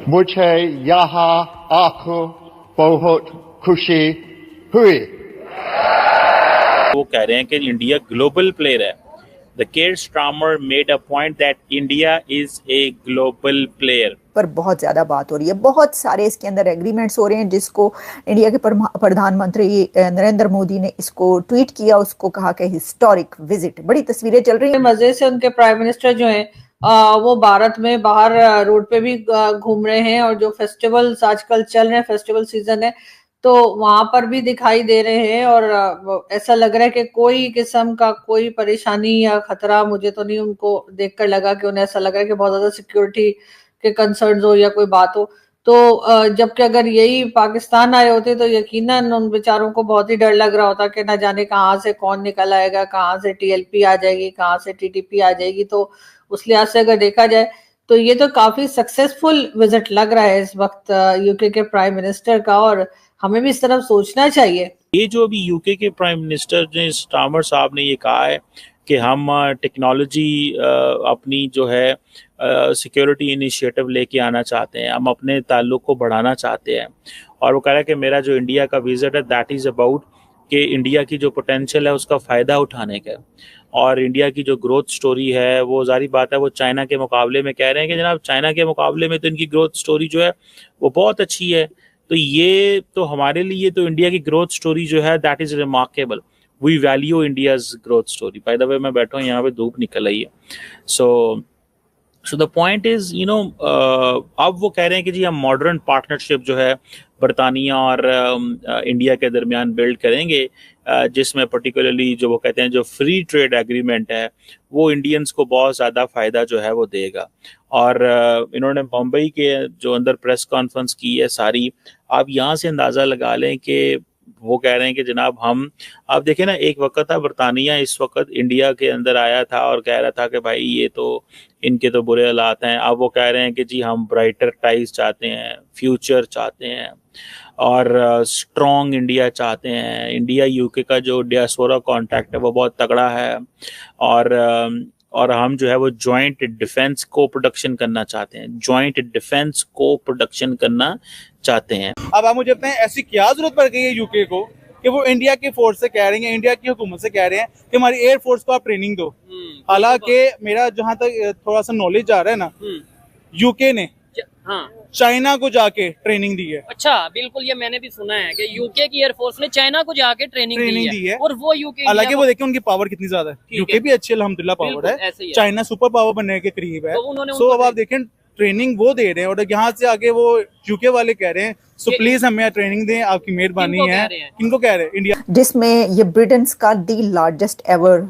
मुझे यहाँ आकर बहुत खुशी हुई। वो कह रहे हैं कि इंडिया ग्लोबल प्लेयर है। The Keir Starmer made a point that India is a global player. पर बहुत ज्यादा बात हो रही है, बहुत सारे इसके अंदर एग्रीमेंट्स हो रहे हैं, जिसको इंडिया के प्रधानमंत्री नरेंद्र मोदी ने इसको ट्वीट किया, उसको कहा कि हिस्टोरिक विजिट। बड़ी तस्वीरें चल रही हैं। मजे से उनके प्राइम मिनिस्टर जो हैं वो भारत में बाहर रोड पे भी घूम रहे हैं, और जो फेस्टिवल्स आजकल चल रहे हैं, फेस्टिवल सीजन है, तो वहां पर भी दिखाई दे रहे हैं। और ऐसा लग रहा है कि कोई किस्म का कोई परेशानी या खतरा मुझे तो नहीं उनको देखकर लगा कि उन्हें ऐसा लग रहा है कि बहुत ज्यादा सिक्योरिटी के कंसर्न्स हो या कोई बात हो। तो जबकि अगर यही पाकिस्तान आए होते तो यकीनन उन बेचारों को बहुत ही डर लग रहा होता कि ना जाने कहाँ से कौन निकल आएगा, कहाँ से टीएलपी आ जाएगी, कहाँ से टीटीपी आ जाएगी। तो उस लिहाज से अगर देखा जाए तो ये तो काफी सक्सेसफुल विजिट लग रहा है इस वक्त यूके के प्राइम मिनिस्टर का, और हमें भी इस तरफ सोचना चाहिए। ये जो अभी यूके के प्राइम मिनिस्टर ने स्टार्मर साहब ने ये कहा है कि हम टेक्नोलॉजी अपनी जो है सिक्योरिटी इनिशिएटिव लेके आना चाहते हैं, हम अपने ताल्लुक को बढ़ाना चाहते हैं। और वो कह रहा है कि मेरा जो इंडिया का विजिट है दैट इज़ अबाउट कि इंडिया की जो पोटेंशियल है उसका फ़ायदा उठाने का, और इंडिया की जो ग्रोथ स्टोरी है वो जारी बात है वो चाइना के मुकाबले में कह रहे हैं कि जनाब चाइना के मुकाबले में तो इनकी ग्रोथ स्टोरी जो है वो बहुत अच्छी है। तो ये तो हमारे लिए तो इंडिया की ग्रोथ स्टोरी जो है that is remarkable, we value India's growth story. By the way मैं बैठा हूँ यहाँ पे, धूप निकल आई है। सो द पॉइंट इज अब वो कह रहे हैं कि जी हम मॉडर्न पार्टनरशिप जो है बरतानिया और इंडिया के दरमियान बिल्ड करेंगे, जिसमें पर्टिकुलरली जो वो कहते हैं जो फ्री ट्रेड एग्रीमेंट है वो इंडियंस को बहुत ज़्यादा फ़ायदा जो है वो देगा। और इन्होंने बम्बई के जो अंदर प्रेस कॉन्फ्रेंस की है सारी, आप यहाँ से अंदाज़ा लगा लें कि वो कह रहे हैं कि जनाब हम, आप देखें ना, एक वक्त था बरतानिया इस वक्त इंडिया के अंदर आया था और कह रहा था कि भाई ये तो इनके तो बुरे हालात हैं। अब वो कह रहे हैं कि जी हम ब्राइटर टाइज चाहते हैं, फ्यूचर चाहते हैं और स्ट्रॉन्ग इंडिया चाहते हैं। इंडिया यूके का जो डियास्पोरा कॉन्टैक्ट है वो बहुत तगड़ा है, और हम जो है वो जॉइंट डिफेंस को प्रोडक्शन करना चाहते हैं, जॉइंट डिफेंस को प्रोडक्शन करना चाहते हैं। अब आप मुझे बताएं ऐसी क्या जरूरत पड़ गई है यूके को कि वो इंडिया की फोर्स से कह रहे हैं, इंडिया की हुकूमत से कह रहे हैं कि हमारी एयर फोर्स को आप ट्रेनिंग दो। हालांकि मेरा जहां तक थोड़ा सा नॉलेज आ रहा है ना, यूके ने चाइना को जाके ट्रेनिंग दी है। अच्छा, बिल्कुल, ये मैंने भी सुना है कि यूके की एयरफोर्स ने चाइना को जाके ट्रेनिंग दी है, और वो यूके, हालांकि वो देखें उनकी पावर कितनी ज्यादा है। यूके भी अच्छी अल्हम्दुलिल्लाह पावर है, चाइना सुपर पावर बनने के करीब है। सो अब आप देखें ट्रेनिंग वो दे रहे हैं, और यहाँ से आगे वो यूके वाले कह रहे हैं सो प्लीज हमें ट्रेनिंग दें, आपकी मेहरबानी है। इनको कह रहे हैं इंडिया, जिसमें ये ब्रिटेन का दी लार्जेस्ट एवर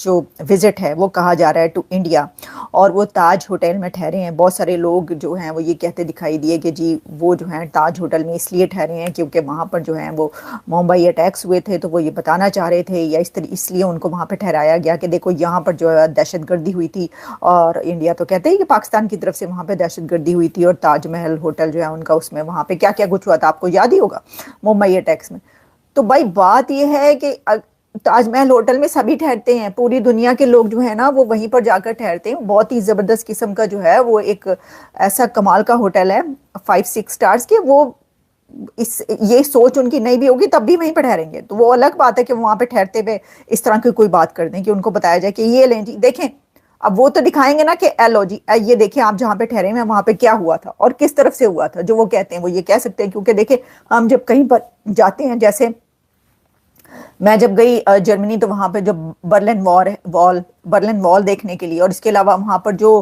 जो विजिट है वो कहा जा रहा है टू इंडिया, और वो ताज होटल में ठहरे हैं। बहुत सारे लोग जो हैं वो ये कहते दिखाई दिए कि जी वो जो हैं ताज होटल में इसलिए ठहरे हैं क्योंकि वहाँ पर जो है वो मुंबई अटैक्स हुए थे, तो वो ये बताना चाह रहे थे, या इसलिए उनको वहाँ पर ठहराया गया कि देखो यहाँ पर जो है दहशतगर्दी हुई थी, और इंडिया तो कहते हैं कि पाकिस्तान की तरफ से वहाँ पर दहशतगर्दी हुई थी, और ताजमहल होटल जो है उनका, उसमें वहाँ पे क्या क्या कुछ हुआ था आपको याद ही होगा मुंबई अटैक्स में। तो भाई बात यह है कि ताजमहल होटल में सभी ठहरते हैं, पूरी दुनिया के लोग जो है ना वो वहीं पर जाकर ठहरते हैं। बहुत ही जबरदस्त किस्म का जो है वो एक ऐसा कमाल का होटल है 5-6 स्टार्स के। वो ये सोच उनकी नहीं भी होगी तब भी वहीं पर ठहरेंगे। तो वो अलग बात है कि वहां पे ठहरते हुए इस तरह की कोई बात कर दें कि उनको बताया जाए कि ये लें जी देखें, अब वो तो दिखाएंगे ना कि एलो जी ये देखिए आप जहाँ पे ठहरे हैं वहां पे क्या हुआ था और किस तरफ से हुआ था। जो वो कहते हैं वो ये कह सकते हैं, क्योंकि देखिए हम जब कहीं पर जाते हैं, जैसे मैं जब गई जर्मनी, तो वहां पे जो बर्लिन वॉल देखने के लिए, और इसके अलावा वहां पर जो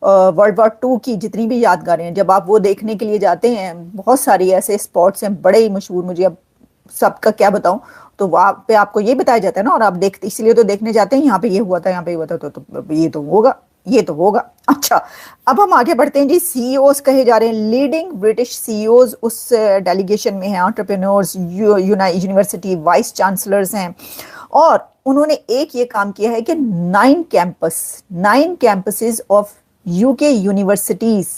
वर्ल्ड वॉर 2 की जितनी भी यादगारें हैं, जब आप वो देखने के लिए जाते हैं, बहुत सारी ऐसे स्पॉट्स हैं बड़े ही मशहूर, मुझे अब सबका क्या बताऊं, तो वहां पे आपको ये बताया जाता है ना, और आप देखते इसलिए तो देखने जाते हैं यहाँ पे ये हुआ था, यहाँ पे हुआ था, तो ये तो होगा। अच्छा, अब हम आगे बढ़ते हैं जी। सीईओज कहे जा रहे हैं, लीडिंग ब्रिटिश सीईओज उस डेलीगेशन में हैं, एंटरप्रेन्योर्स, यूनिवर्सिटी वाइस चांसलर्स हैं, और उन्होंने एक ये काम किया है कि 9 कैंपसेस ऑफ यूके यूनिवर्सिटीज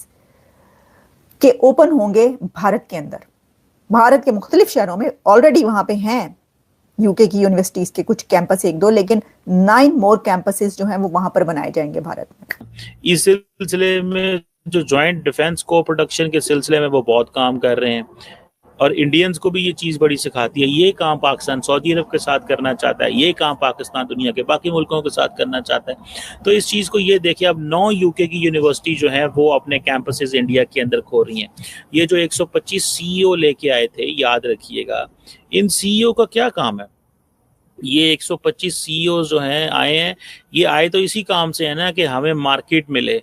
के ओपन होंगे भारत के अंदर। भारत के मुख्तलिफ शहरों में ऑलरेडी वहां पे हैं यूके की यूनिवर्सिटीज के कुछ कैंपस 1-2, लेकिन 9 मोर कैंपसेस जो हैं वो वहां पर बनाए जाएंगे भारत में। इस सिलसिले में जो जॉइंट डिफेंस को प्रोडक्शन के सिलसिले में वो बहुत काम कर रहे हैं, और इंडियंस को भी ये चीज़ बड़ी सिखाती है। ये काम पाकिस्तान सऊदी अरब के साथ करना चाहता है, ये काम पाकिस्तान दुनिया के बाकी मुल्कों के साथ करना चाहता है। तो इस चीज़ को ये देखिए, अब 9 यूके की यूनिवर्सिटी जो है वो अपने कैंपसेस इंडिया के अंदर खोल रही हैं। ये जो 125 CEO लेके आए थे, याद रखिएगा, इन CEO का क्या काम है? ये 125 CEO जो हैं आए हैं, ये आए तो इसी काम से है ना, कि हमें मार्केट मिले।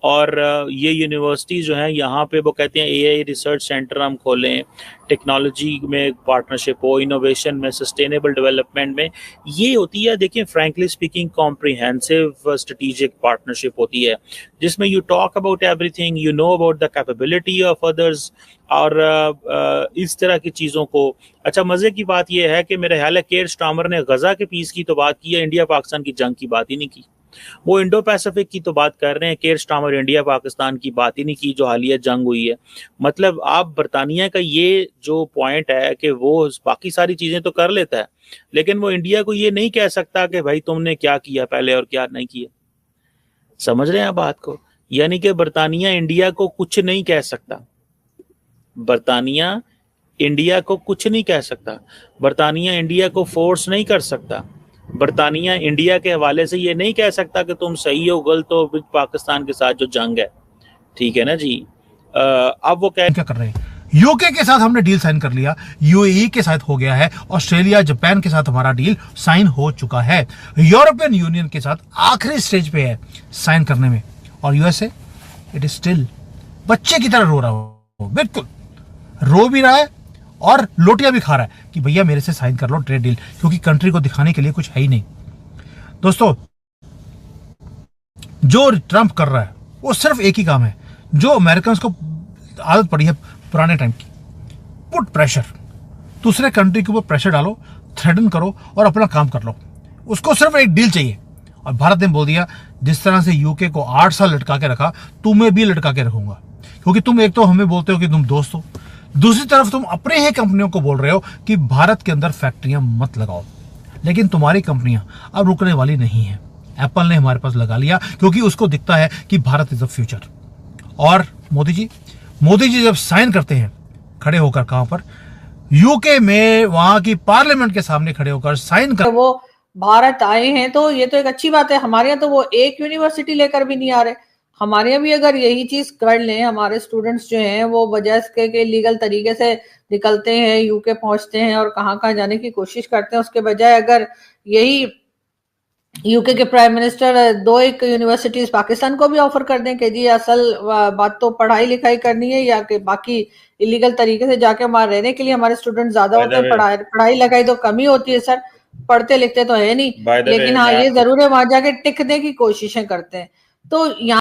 और ये यूनिवर्सिटी जो है यहाँ पे वो कहते हैं AI रिसर्च सेंटर हम खोलें, टेक्नोलॉजी में पार्टनरशिप हो, इनोवेशन में, सस्टेनेबल डेवलपमेंट में। ये होती है, देखिए frankly speaking, comprehensive strategic partnership होती है, जिसमें you talk about everything, you know about the capability of others, और इस तरह की चीज़ों को। अच्छा, मज़े की बात यह है कि मेरे ख्याल है केयर स्टार्मर ने गज़ा के पीस की तो बात की है, इंडिया पाकिस्तान की जंग की बात ही नहीं की। वो इंडो पैसिफिक की तो बात कर रहे हैं, केयर स्टार्मर इंडिया पाकिस्तान की बात ही नहीं की जो हालिया जंग हुई है। मतलब आप बरतानिया का ये जो पॉइंट है कि वो बाकी सारी चीज़ें तो कर लेता है, लेकिन वो इंडिया को ये नहीं कह सकता कि भाई तुमने क्या किया पहले और क्या नहीं किया। समझ रहे हैं आप बात को? यानी कि बरतानिया इंडिया को कुछ नहीं कह सकता, बरतानिया इंडिया को कुछ नहीं कह सकता, बरतानिया इंडिया को फोर्स नहीं कर सकता, बरतानिया इंडिया के हवाले से ये नहीं कह सकता कि तुम सही हो गलत हो पाकिस्तान के साथ जो जंग है। ठीक है ना जी। अब वो क्या कर रहे हैं, यूके के साथ हमने डील साइन कर लिया, यूएई के साथ हो गया है, ऑस्ट्रेलिया जापान के साथ हमारा डील साइन हो चुका है, यूरोपियन यूनियन के साथ आखिरी स्टेज पे है साइन करने में, और यूएसए इट इज स्टिल बच्चे की तरह रो रहा हो, बिल्कुल रो भी रहा है और लोटियां भी खा रहा है कि भैया मेरे से साइन कर लो ट्रेड डील, क्योंकि कंट्री को दिखाने के लिए कुछ है ही नहीं। दोस्तों, जो ट्रंप कर रहा है वो सिर्फ एक ही काम है, जो अमेरिकन को आदत पड़ी है पुराने टाइम की, पुट प्रेशर, दूसरे कंट्री के ऊपर प्रेशर डालो, थ्रेटन करो और अपना काम कर लो। उसको सिर्फ एक डील चाहिए, और भारत ने बोल दिया जिस तरह से यूके को 8 साल लटका के रखा, तुम्हें भी लटका के रखूंगा, क्योंकि तुम एक तो हमें बोलते हो कि तुम दोस्त हो, दूसरी तरफ तुम अपने ही कंपनियों को बोल रहे हो कि भारत के अंदर फैक्ट्रियां मत लगाओ, लेकिन तुम्हारी कंपनियां अब रुकने वाली नहीं है। एप्पल ने हमारे पास लगा लिया क्योंकि उसको दिखता है कि भारत इज द फ्यूचर। और मोदी जी जब साइन करते हैं खड़े होकर, कहां पर? यूके में, वहां की पार्लियामेंट के सामने खड़े होकर साइन कर, वो भारत आए हैं तो ये तो एक अच्छी बात है। हमारे यहाँ तो वो एक यूनिवर्सिटी लेकर भी नहीं आ रहे। हमारे यहाँ भी अगर यही चीज कर लें, हमारे स्टूडेंट्स जो हैं वो बजाय इसके के लीगल तरीके से निकलते हैं, यूके पहुंचते हैं और कहाँ जाने की कोशिश करते हैं, उसके बजाय अगर यही यूके के प्राइम मिनिस्टर 2-1 यूनिवर्सिटीज पाकिस्तान को भी ऑफर कर दें कि जी असल बात तो पढ़ाई लिखाई करनी है, या कि बाकी इलीगल तरीके से जाके हमारे रहने के लिए हमारे स्टूडेंट ज्यादा होते हैं, पढ़ाई लिखाई तो कमी होती है सर, पढ़ते लिखते तो है नहीं, लेकिन हाँ ये जरूर है वहां जाके टिकने की कोशिशें करते हैं। तो यहाँ